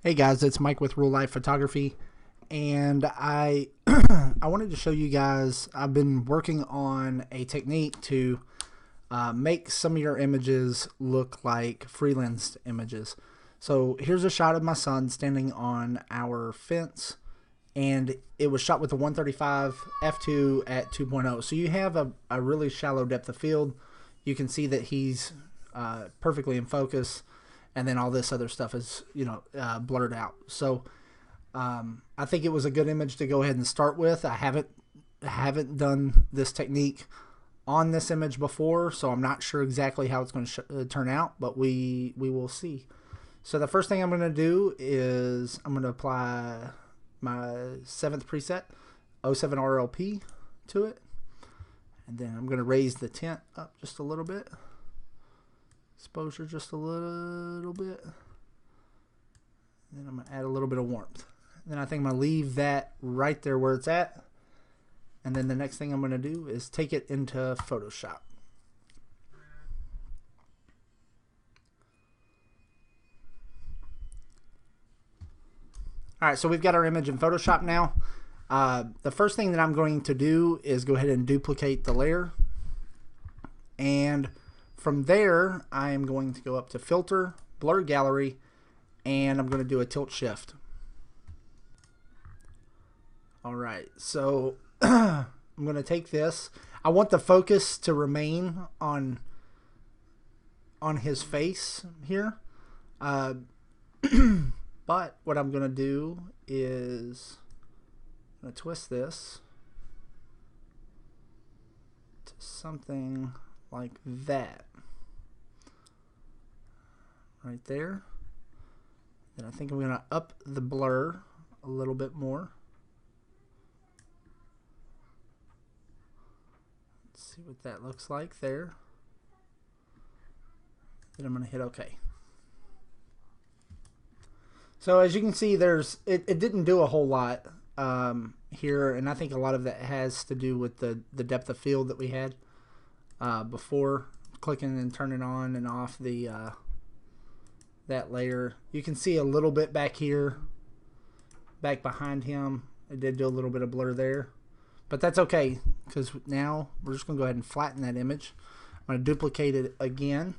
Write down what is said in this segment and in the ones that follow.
Hey guys, it's Mike with Real Life Photography, and I I wanted to show you guys. I've been working on a technique to make some of your images look like freelanced images. So here's a shot of my son standing on our fence, and it was shot with a 135 f2 at 2.0. So you have a really shallow depth of field. You can see that he's perfectly in focus, and then all this other stuff is blurred out. So I think it was a good image to go ahead and start with. I haven't done this technique on this image before, so I'm not sure exactly how it's going to turn out, but we will see. So the first thing I'm going to do is I'm going to apply my 7th preset, 07 RLP, to it. And then I'm going to raise the tint up just a little bit. Exposure just a little bit. Then I'm going to add a little bit of warmth. Then I think I'm going to leave that right there where it's at. And then the next thing I'm going to do is take it into Photoshop. Alright, so we've got our image in Photoshop now. The first thing that I'm going to do is go ahead and duplicate the layer. And from there, I am going to go up to Filter, Blur Gallery, and I'm going to do a tilt shift. Alright, so I'm going to take this. I want the focus to remain on his face here. But what I'm going to do is I'm going to twist this to something like that. Right there. Then I think I'm going to up the blur a little bit more. Let's see what that looks like there. Then I'm going to hit OK. So as you can see, it didn't do a whole lot here, and I think a lot of that has to do with the depth of field that we had before clicking and turning on and off the that layer. You can see a little bit back here, back behind him. It did do a little bit of blur there, but that's okay because now we're just going to go ahead and flatten that image. I'm going to duplicate it again.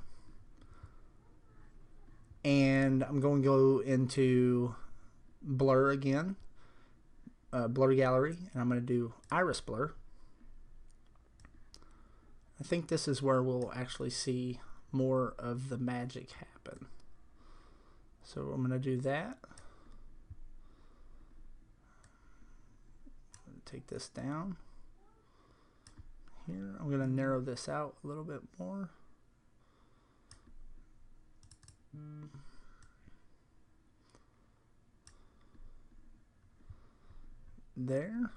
And I'm going to go into blur again, blur gallery, and I'm going to do iris blur. I think this is where we'll actually see more of the magic happen. So I'm going to do that. I'm going to take this down. Here, I'm going to narrow this out a little bit more. There,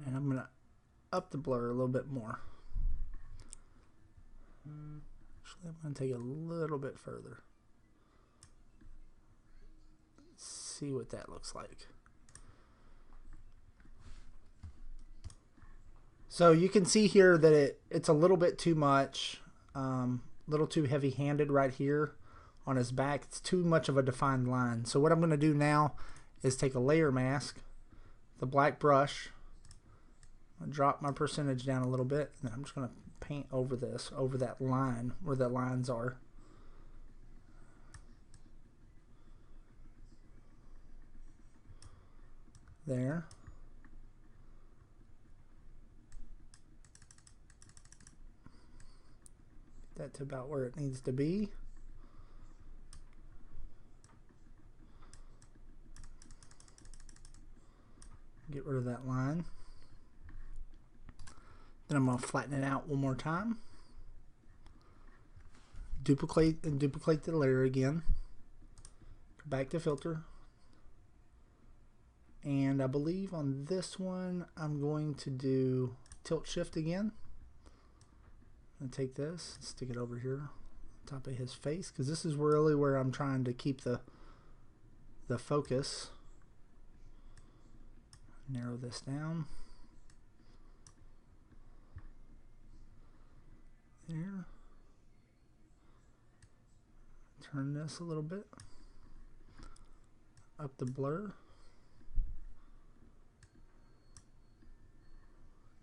and I'm going to up the blur a little bit more. Actually, I'm going to take it a little bit further. Let's see what that looks like. So you can see here that it's a little bit too much. Little too heavy-handed right here on his back. It's too much of a defined line. So what I'm going to do now is take a layer mask, the black brush, I'll drop my percentage down a little bit, and then I'm just going to paint over this, over that line where the lines are. There. That to about where it needs to be. Get rid of that line. Then I'm going to flatten it out one more time. Duplicate the layer again. Go back to filter. And I believe on this one I'm going to do tilt shift again. And take this, stick it over here on top of his face, because this is really where I'm trying to keep the focus. Narrow this down. There. Turn this a little bit. up the blur.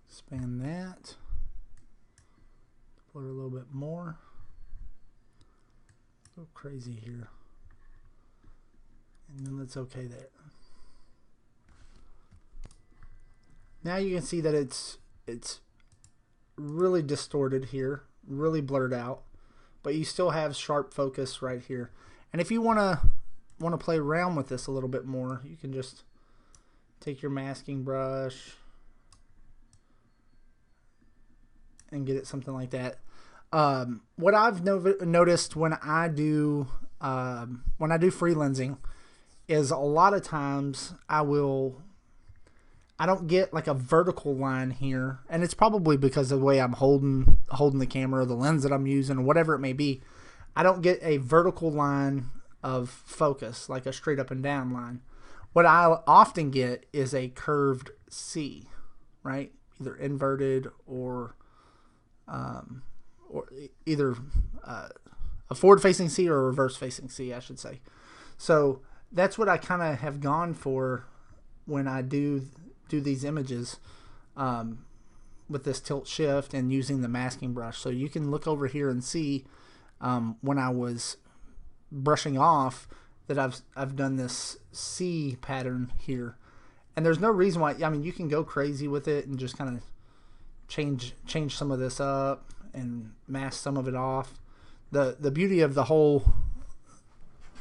Expand that. Blur a little bit more. Go crazy here. And then let's OK there. Now you can see that it's really distorted here, really blurred out, but you still have sharp focus right here. And if you want to play around with this a little bit more, you can just take your masking brush and get it something like that. What I've noticed when I do freelancing is a lot of times I don't get like a vertical line here, and it's probably because of the way I'm holding the camera, the lens that I'm using, or whatever it may be. I don't get a vertical line of focus, like a straight up and down line. What I often get is a curved C, right? Either inverted or either a forward-facing C or a reverse-facing C, I should say. So that's what I kind of have gone for when I do these images with this tilt shift and using the masking brush. So you can look over here and see when I was brushing off that I've done this C pattern here, and there's no reason why. I mean, you can go crazy with it and just kind of change some of this up and mask some of it off. The beauty of the whole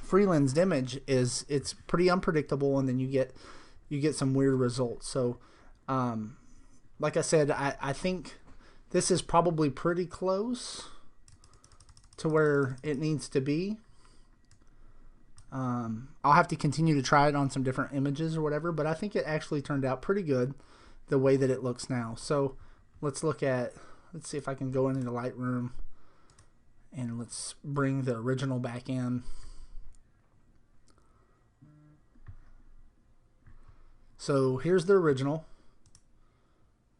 freelensed image is it's pretty unpredictable, and then you get some weird results. So like I said, I think this is probably pretty close to where it needs to be. I'll have to continue to try it on some different images or whatever, but I think it actually turned out pretty good the way that it looks now. So let's see if I can go into Lightroom and let's bring the original back in. So here's the original,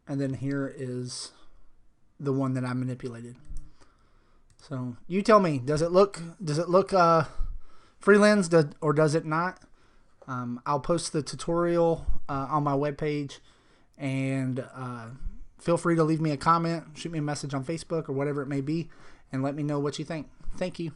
and then here is the one that I manipulated. So you tell me, does it look freelance or does it not? I'll post the tutorial on my webpage, and feel free to leave me a comment, shoot me a message on Facebook or whatever it may be, and let me know what you think. Thank you.